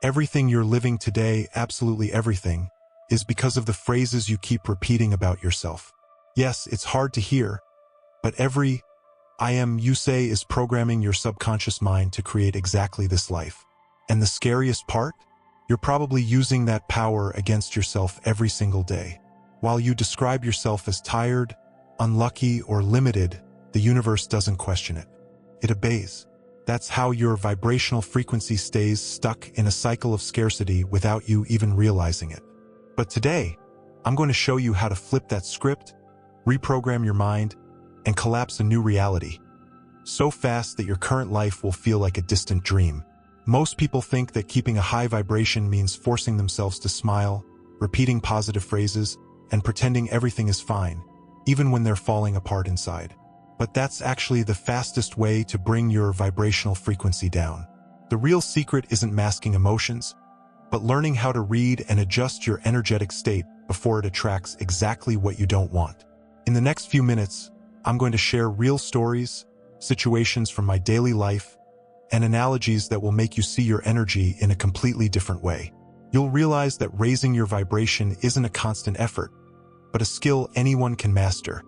Everything you're living today, absolutely everything, is because of the phrases you keep repeating about yourself. Yes, it's hard to hear, but every I am you say is programming your subconscious mind to create exactly this life. And the scariest part? You're probably using that power against yourself every single day. While you describe yourself as tired, unlucky, or limited, the universe doesn't question it. It obeys. That's how your vibrational frequency stays stuck in a cycle of scarcity without you even realizing it. But today, I'm going to show you how to flip that script, reprogram your mind, and collapse a new reality, so fast that your current life will feel like a distant dream. Most people think that keeping a high vibration means forcing themselves to smile, repeating positive phrases, and pretending everything is fine, even when they're falling apart inside. But that's actually the fastest way to bring your vibrational frequency down. The real secret isn't masking emotions, but learning how to read and adjust your energetic state before it attracts exactly what you don't want. In the next few minutes, I'm going to share real stories, situations from my daily life, and analogies that will make you see your energy in a completely different way. You'll realize that raising your vibration isn't a constant effort, but a skill anyone can master,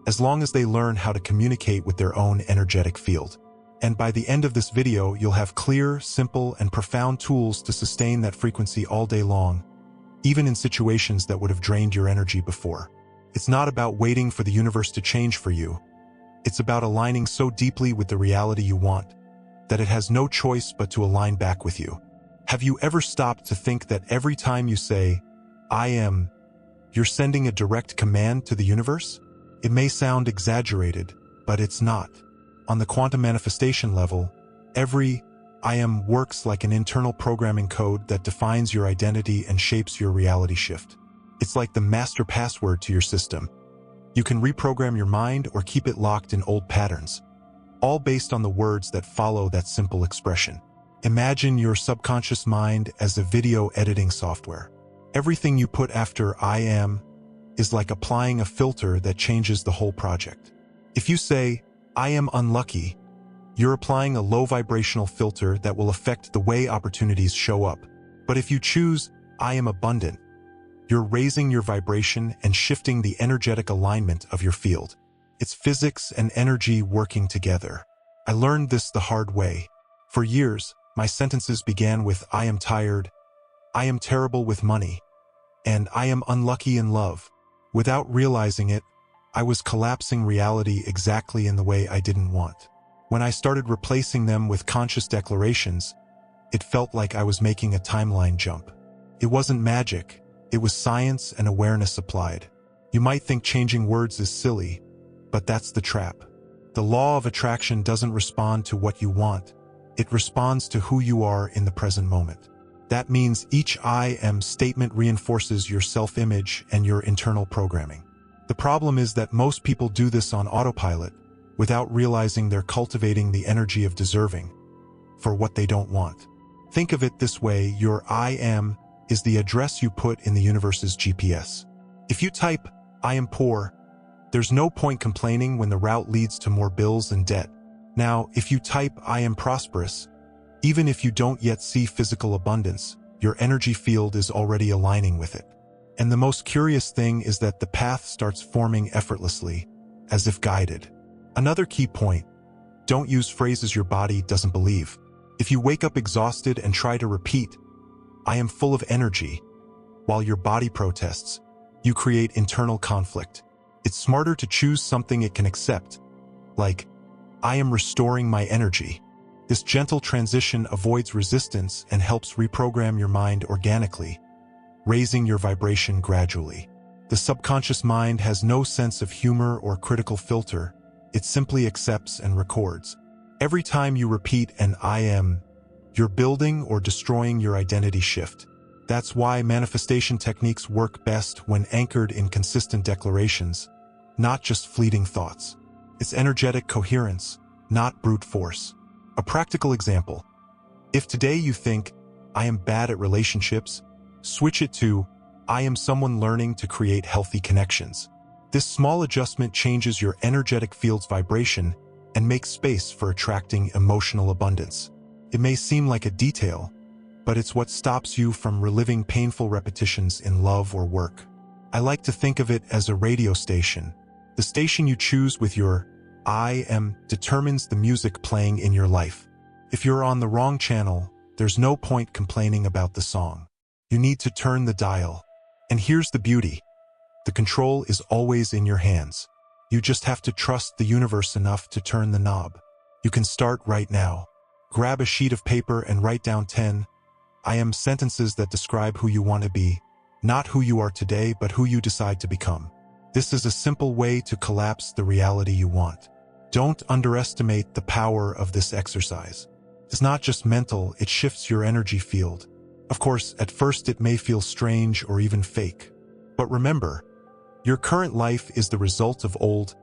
as long as they learn how to communicate with their own energetic field. And by the end of this video, you'll have clear, simple, and profound tools to sustain that frequency all day long, even in situations that would have drained your energy before. It's not about waiting for the universe to change for you. It's about aligning so deeply with the reality you want that it has no choice but to align back with you. Have you ever stopped to think that every time you say, I am, you're sending a direct command to the universe? It may sound exaggerated, but it's not. On the quantum manifestation level, every I am works like an internal programming code that defines your identity and shapes your reality shift. It's like the master password to your system. You can reprogram your mind or keep it locked in old patterns, all based on the words that follow that simple expression. Imagine your subconscious mind as a video editing software. Everything you put after I am is like applying a filter that changes the whole project. If you say, I am unlucky, you're applying a low vibrational filter that will affect the way opportunities show up. But if you choose, I am abundant, you're raising your vibration and shifting the energetic alignment of your field. It's physics and energy working together. I learned this the hard way. For years, my sentences began with I am tired, I am terrible with money, and I am unlucky in love. Without realizing it, I was collapsing reality exactly in the way I didn't want. When I started replacing them with conscious declarations, it felt like I was making a timeline jump. It wasn't magic. It was science and awareness applied. You might think changing words is silly, but that's the trap. The law of attraction doesn't respond to what you want. It responds to who you are in the present moment. That means each I am statement reinforces your self-image and your internal programming. The problem is that most people do this on autopilot without realizing they're cultivating the energy of deserving for what they don't want. Think of it this way: your I am is the address you put in the universe's GPS. If you type, I am poor, there's no point complaining when the route leads to more bills and debt. Now, if you type, I am prosperous, even if you don't yet see physical abundance, your energy field is already aligning with it. And the most curious thing is that the path starts forming effortlessly, as if guided. Another key point: don't use phrases your body doesn't believe. If you wake up exhausted and try to repeat, I am full of energy, while your body protests, you create internal conflict. It's smarter to choose something it can accept, like, I am restoring my energy. This gentle transition avoids resistance and helps reprogram your mind organically, raising your vibration gradually. The subconscious mind has no sense of humor or critical filter. It simply accepts and records. Every time you repeat an I am, you're building or destroying your identity shift. That's why manifestation techniques work best when anchored in consistent declarations, not just fleeting thoughts. It's energetic coherence, not brute force. A practical example: if today you think, I am bad at relationships, switch it to, I am someone learning to create healthy connections. This small adjustment changes your energetic field's vibration and makes space for attracting emotional abundance. It may seem like a detail, but it's what stops you from reliving painful repetitions in love or work. I like to think of it as a radio station. The station you choose with your I am determines the music playing in your life. If you're on the wrong channel, there's no point complaining about the song. You need to turn the dial. And here's the beauty. The control is always in your hands. You just have to trust the universe enough to turn the knob. You can start right now. Grab a sheet of paper and write down 10 I am sentences that describe who you want to be, not who you are today, but who you decide to become. This is a simple way to collapse the reality you want. Don't underestimate the power of this exercise. It's not just mental, it shifts your energy field. Of course, at first it may feel strange or even fake. But remember, your current life is the result of old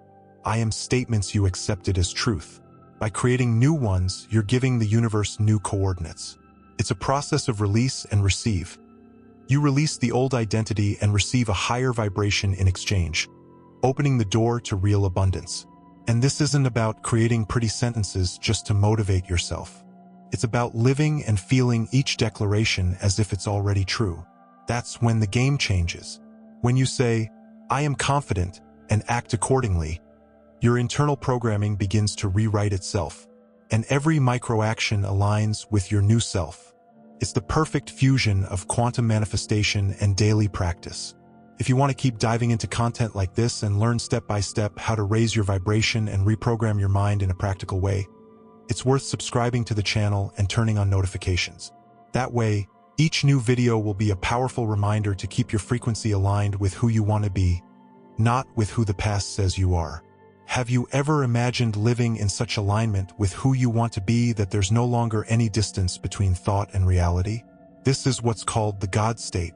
I am statements you accepted as truth. By creating new ones, you're giving the universe new coordinates. It's a process of release and receive. You release the old identity and receive a higher vibration in exchange, opening the door to real abundance. And this isn't about creating pretty sentences just to motivate yourself. It's about living and feeling each declaration as if it's already true. That's when the game changes. When you say, I am confident, and act accordingly, your internal programming begins to rewrite itself, and every micro-action aligns with your new self. It's the perfect fusion of quantum manifestation and daily practice. If you want to keep diving into content like this and learn step-by-step how to raise your vibration and reprogram your mind in a practical way, it's worth subscribing to the channel and turning on notifications. That way, each new video will be a powerful reminder to keep your frequency aligned with who you want to be, not with who the past says you are. Have you ever imagined living in such alignment with who you want to be that there's no longer any distance between thought and reality? This is what's called the God state.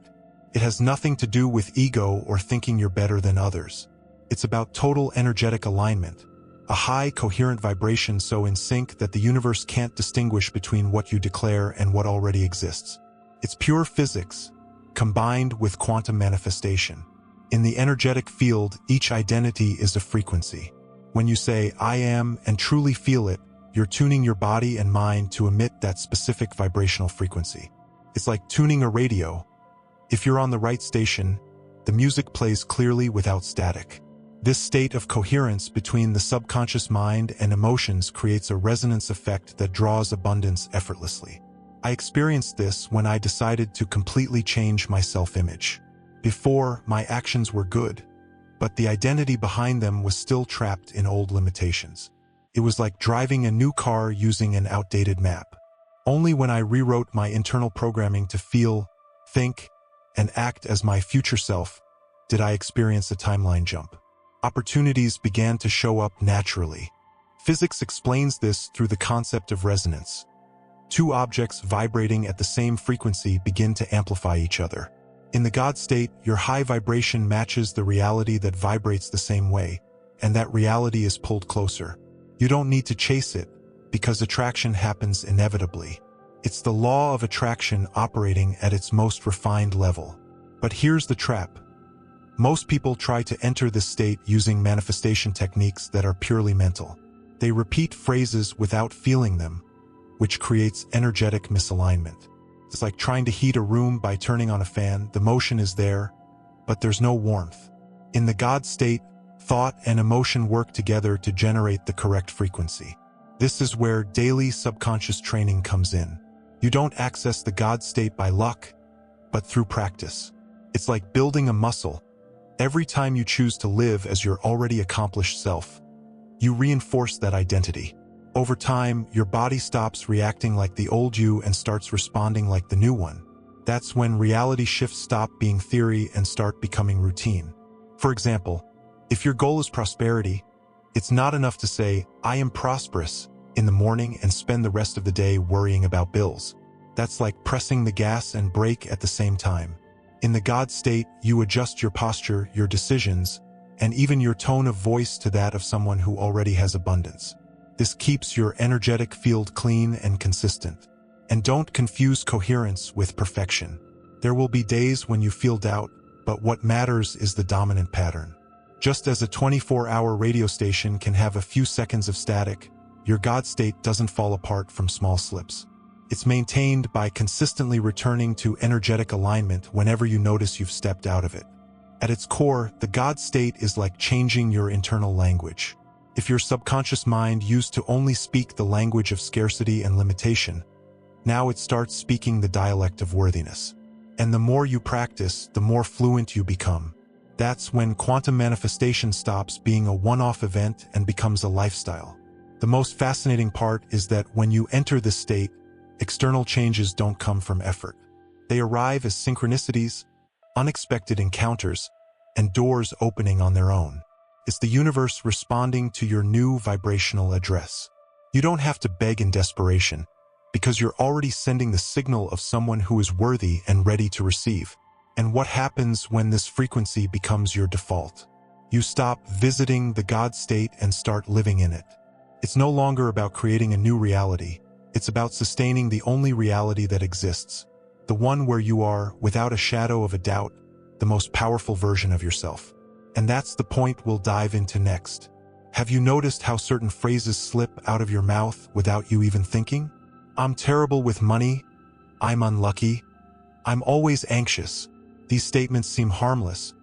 It has nothing to do with ego or thinking you're better than others. It's about total energetic alignment, a high, coherent vibration so in sync that the universe can't distinguish between what you declare and what already exists. It's pure physics, combined with quantum manifestation. In the energetic field, each identity is a frequency. When you say, I am, and truly feel it, you're tuning your body and mind to emit that specific vibrational frequency. It's like tuning a radio. If you're on the right station, the music plays clearly without static. This state of coherence between the subconscious mind and emotions creates a resonance effect that draws abundance effortlessly. I experienced this when I decided to completely change my self-image. Before, my actions were good, but the identity behind them was still trapped in old limitations. It was like driving a new car using an outdated map. Only when I rewrote my internal programming to feel, think, and act as my future self did I experience a timeline jump. Opportunities began to show up naturally. Physics explains this through the concept of resonance. Two objects vibrating at the same frequency begin to amplify each other. In the God state, your high vibration matches the reality that vibrates the same way, and that reality is pulled closer. You don't need to chase it, because attraction happens inevitably. It's the law of attraction operating at its most refined level. But here's the trap. Most people try to enter this state using manifestation techniques that are purely mental. They repeat phrases without feeling them, which creates energetic misalignment. It's like trying to heat a room by turning on a fan. The motion is there, but there's no warmth. In the God state, thought and emotion work together to generate the correct frequency. This is where daily subconscious training comes in. You don't access the God state by luck, but through practice. It's like building a muscle. Every time you choose to live as your already accomplished self, you reinforce that identity. Over time, your body stops reacting like the old you and starts responding like the new one. That's when reality shifts stop being theory and start becoming routine. For example, if your goal is prosperity, it's not enough to say, I am prosperous, in the morning and spend the rest of the day worrying about bills. That's like pressing the gas and brake at the same time. In the God state, you adjust your posture, your decisions, and even your tone of voice to that of someone who already has abundance. This keeps your energetic field clean and consistent. And don't confuse coherence with perfection. There will be days when you feel doubt, but what matters is the dominant pattern. Just as a 24-hour radio station can have a few seconds of static, your God state doesn't fall apart from small slips. It's maintained by consistently returning to energetic alignment whenever you notice you've stepped out of it. At its core, the God state is like changing your internal language. If your subconscious mind used to only speak the language of scarcity and limitation, now it starts speaking the dialect of worthiness. And the more you practice, the more fluent you become. That's when quantum manifestation stops being a one-off event and becomes a lifestyle. The most fascinating part is that when you enter this state, external changes don't come from effort. They arrive as synchronicities, unexpected encounters, and doors opening on their own. It's the universe responding to your new vibrational address. You don't have to beg in desperation, because you're already sending the signal of someone who is worthy and ready to receive. And what happens when this frequency becomes your default? You stop visiting the God state and start living in it. It's no longer about creating a new reality. It's about sustaining the only reality that exists, the one where you are, without a shadow of a doubt, the most powerful version of yourself. And that's the point we'll dive into next. Have you noticed how certain phrases slip out of your mouth without you even thinking? I'm terrible with money. I'm unlucky. I'm always anxious. These statements seem harmless,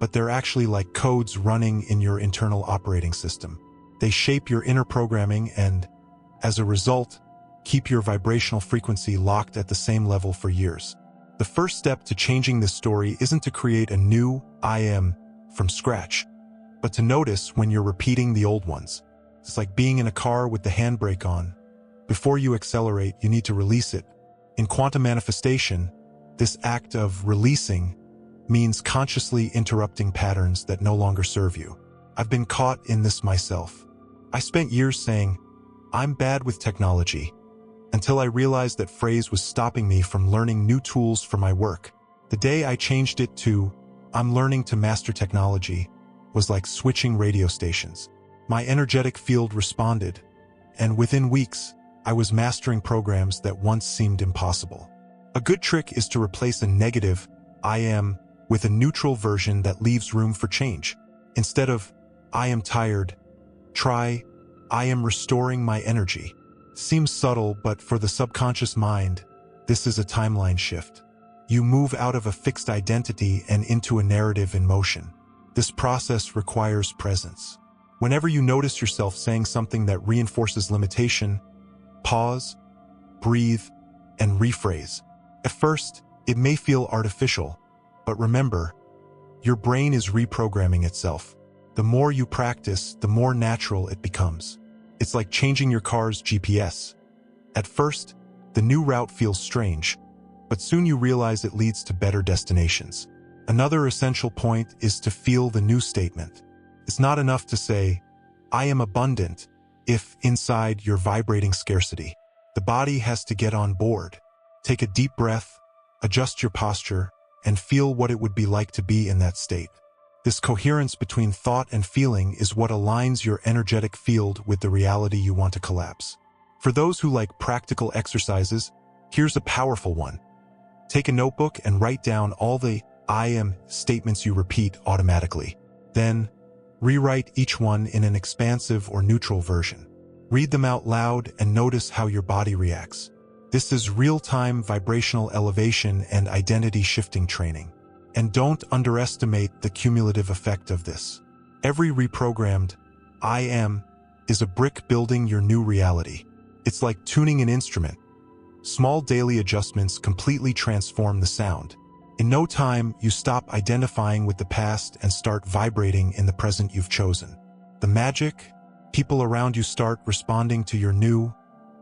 but they're actually like codes running in your internal operating system. They shape your inner programming and, as a result, keep your vibrational frequency locked at the same level for years. The first step to changing this story isn't to create a new I am from scratch, but to notice when you're repeating the old ones. It's like being in a car with the handbrake on. Before you accelerate, you need to release it. In quantum manifestation, this act of releasing means consciously interrupting patterns that no longer serve you. I've been caught in this myself. I spent years saying, I'm bad with technology, until I realized that phrase was stopping me from learning new tools for my work. The day I changed it to, I'm learning to master technology, was like switching radio stations. My energetic field responded, and within weeks, I was mastering programs that once seemed impossible. A good trick is to replace a negative, I am, with a neutral version that leaves room for change. Instead of, I am tired, try, I am restoring my energy. Seems subtle, but for the subconscious mind, this is a timeline shift. You move out of a fixed identity and into a narrative in motion. This process requires presence. Whenever you notice yourself saying something that reinforces limitation, pause, breathe, and rephrase. At first, it may feel artificial, but remember, your brain is reprogramming itself. The more you practice, the more natural it becomes. It's like changing your car's GPS. At first, the new route feels strange, but soon you realize it leads to better destinations. Another essential point is to feel the new statement. It's not enough to say, I am abundant, if inside you're vibrating scarcity. The body has to get on board. Take a deep breath, adjust your posture, and feel what it would be like to be in that state. This coherence between thought and feeling is what aligns your energetic field with the reality you want to collapse. For those who like practical exercises, here's a powerful one. Take a notebook and write down all the I am statements you repeat automatically. Then, rewrite each one in an expansive or neutral version. Read them out loud and notice how your body reacts. This is real-time vibrational elevation and identity shifting training. And don't underestimate the cumulative effect of this. Every reprogrammed I am is a brick building your new reality. It's like tuning an instrument. Small daily adjustments completely transform the sound. In no time, you stop identifying with the past and start vibrating in the present you've chosen. The magic, people around you start responding to your new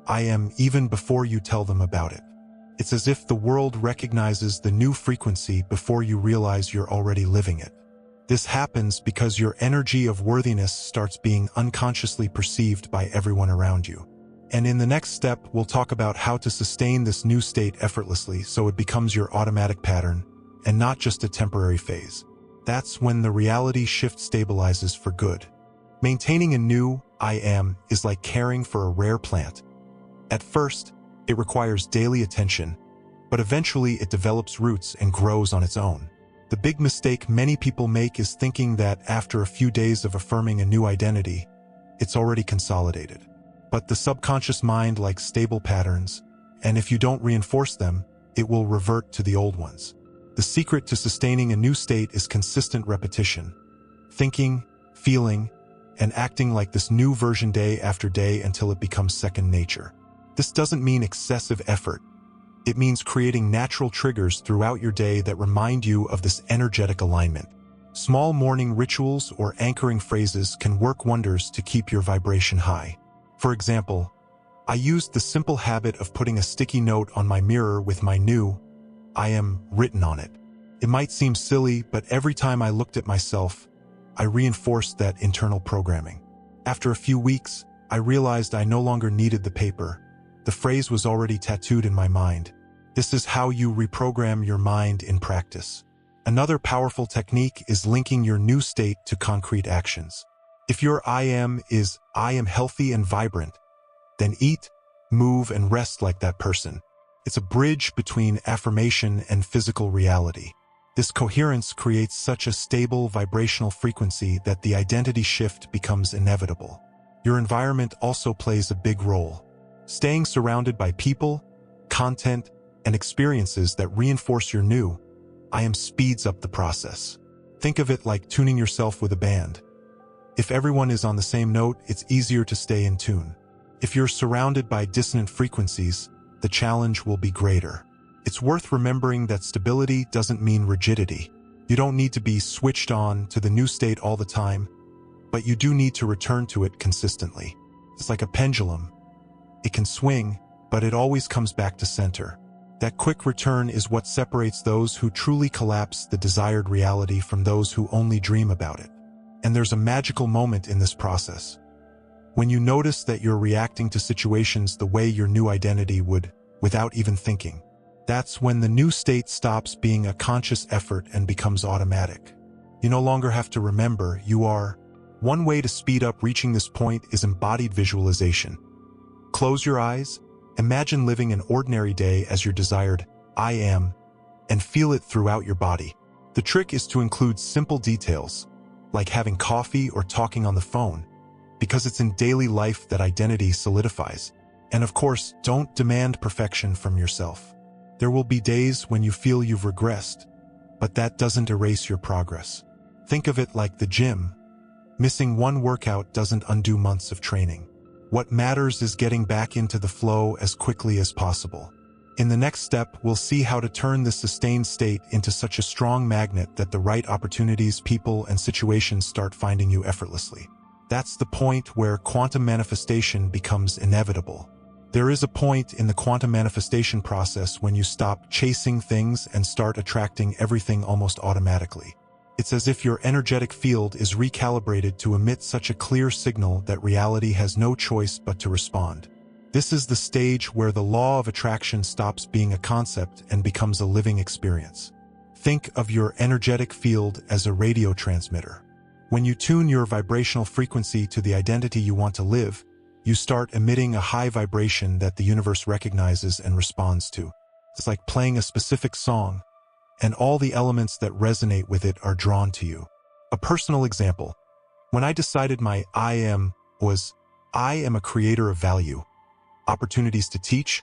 I am even before you tell them about it. It's as if the world recognizes the new frequency before you realize you're already living it. This happens because your energy of worthiness starts being unconsciously perceived by everyone around you. And in the next step, we'll talk about how to sustain this new state effortlessly so it becomes your automatic pattern and not just a temporary phase. That's when the reality shift stabilizes for good. Maintaining a new I am is like caring for a rare plant. At first, it requires daily attention, but eventually it develops roots and grows on its own. The big mistake many people make is thinking that after a few days of affirming a new identity, it's already consolidated. But the subconscious mind likes stable patterns, and if you don't reinforce them, it will revert to the old ones. The secret to sustaining a new state is consistent repetition. Thinking, feeling, and acting like this new version day after day until it becomes second nature. This doesn't mean excessive effort. It means creating natural triggers throughout your day that remind you of this energetic alignment. Small morning rituals or anchoring phrases can work wonders to keep your vibration high. For example, I used the simple habit of putting a sticky note on my mirror with my new "I am" written on it. It might seem silly, but every time I looked at myself, I reinforced that internal programming. After a few weeks, I realized I no longer needed the paper. The phrase was already tattooed in my mind. This is how you reprogram your mind in practice. Another powerful technique is linking your new state to concrete actions. If your "I am" is "I am healthy and vibrant," then eat, move, and rest like that person. It's a bridge between affirmation and physical reality. This coherence creates such a stable vibrational frequency that the identity shift becomes inevitable. Your environment also plays a big role. Staying surrounded by people, content, and experiences that reinforce your new "I am" speeds up the process. Think of it like tuning yourself with a band. If everyone is on the same note, it's easier to stay in tune. If you're surrounded by dissonant frequencies, the challenge will be greater. It's worth remembering that stability doesn't mean rigidity. You don't need to be switched on to the new state all the time, but you do need to return to it consistently. It's like a pendulum. It can swing, but it always comes back to center. That quick return is what separates those who truly collapse the desired reality from those who only dream about it. And there's a magical moment in this process. When you notice that you're reacting to situations the way your new identity would, without even thinking. That's when the new state stops being a conscious effort and becomes automatic. You no longer have to remember, you are. One way to speed up reaching this point is embodied visualization. Close your eyes, imagine living an ordinary day as your desired "I am," and feel it throughout your body. The trick is to include simple details, like having coffee or talking on the phone, because it's in daily life that identity solidifies. And of course, don't demand perfection from yourself. There will be days when you feel you've regressed, but that doesn't erase your progress. Think of it like the gym. Missing one workout doesn't undo months of training. What matters is getting back into the flow as quickly as possible. In the next step, we'll see how to turn this sustained state into such a strong magnet that the right opportunities, people, and situations start finding you effortlessly. That's the point where quantum manifestation becomes inevitable. There is a point in the quantum manifestation process when you stop chasing things and start attracting everything almost automatically. It's as if your energetic field is recalibrated to emit such a clear signal that reality has no choice but to respond. This is the stage where the law of attraction stops being a concept and becomes a living experience. Think of your energetic field as a radio transmitter. When you tune your vibrational frequency to the identity you want to live, you start emitting a high vibration that the universe recognizes and responds to. It's like playing a specific song, and all the elements that resonate with it are drawn to you. A personal example. When I decided my "I am" was, I am a creator of value. Opportunities to teach,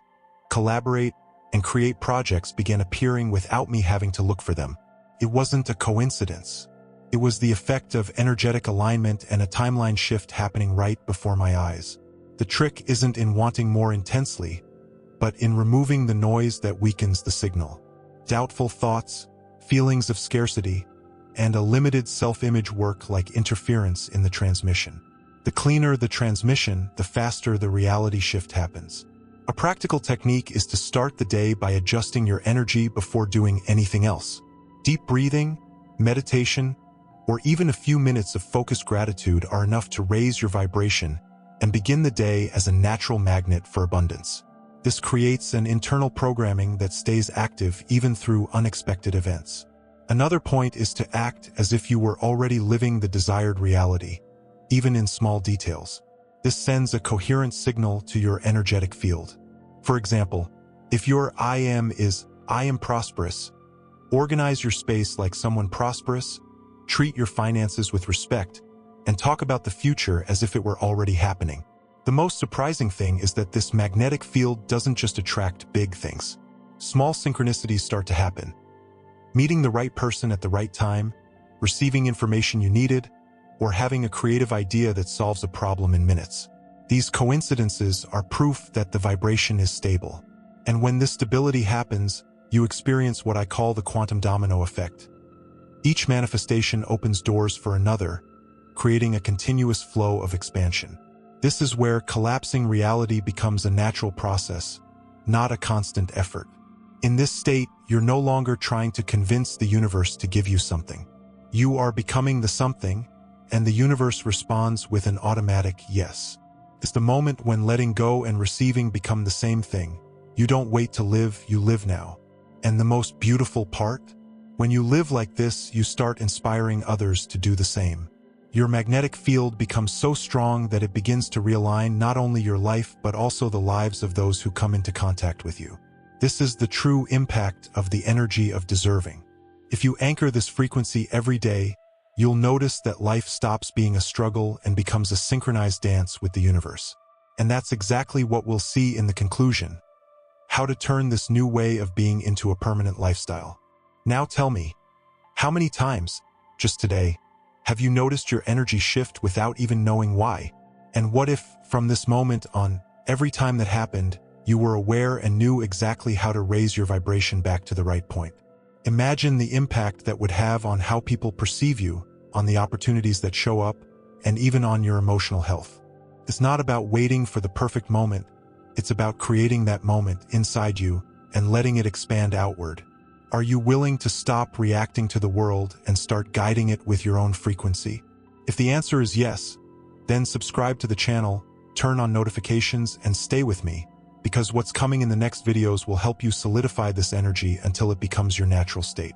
collaborate, and create projects began appearing without me having to look for them. It wasn't a coincidence. It was the effect of energetic alignment and a timeline shift happening right before my eyes. The trick isn't in wanting more intensely, but in removing the noise that weakens the signal. Doubtful thoughts, feelings of scarcity, and a limited self-image work like interference in the transmission. The cleaner the transmission, the faster the reality shift happens. A practical technique is to start the day by adjusting your energy before doing anything else. Deep breathing, meditation, or even a few minutes of focused gratitude are enough to raise your vibration and begin the day as a natural magnet for abundance. This creates an internal programming that stays active even through unexpected events. Another point is to act as if you were already living the desired reality, even in small details. This sends a coherent signal to your energetic field. For example, if your "I am" is "I am prosperous," organize your space like someone prosperous, treat your finances with respect, and talk about the future as if it were already happening. The most surprising thing is that this magnetic field doesn't just attract big things. Small synchronicities start to happen. Meeting the right person at the right time, receiving information you needed, or having a creative idea that solves a problem in minutes. These coincidences are proof that the vibration is stable. And when this stability happens, you experience what I call the quantum domino effect. Each manifestation opens doors for another, creating a continuous flow of expansion. This is where collapsing reality becomes a natural process, not a constant effort. In this state, you're no longer trying to convince the universe to give you something. You are becoming the something, and the universe responds with an automatic yes. It's the moment when letting go and receiving become the same thing. You don't wait to live, you live now. And the most beautiful part? When you live like this, you start inspiring others to do the same. Your magnetic field becomes so strong that it begins to realign not only your life but also the lives of those who come into contact with you. This is the true impact of the energy of deserving. If you anchor this frequency every day, you'll notice that life stops being a struggle and becomes a synchronized dance with the universe. And that's exactly what we'll see in the conclusion: how to turn this new way of being into a permanent lifestyle. Now tell me, how many times, just today, have you noticed your energy shift without even knowing why? And what if, from this moment on, every time that happened, you were aware and knew exactly how to raise your vibration back to the right point? Imagine the impact that would have on how people perceive you, on the opportunities that show up, and even on your emotional health. It's not about waiting for the perfect moment. It's about creating that moment inside you and letting it expand outward. Are you willing to stop reacting to the world and start guiding it with your own frequency? If the answer is yes, then subscribe to the channel, turn on notifications, and stay with me, because what's coming in the next videos will help you solidify this energy until it becomes your natural state.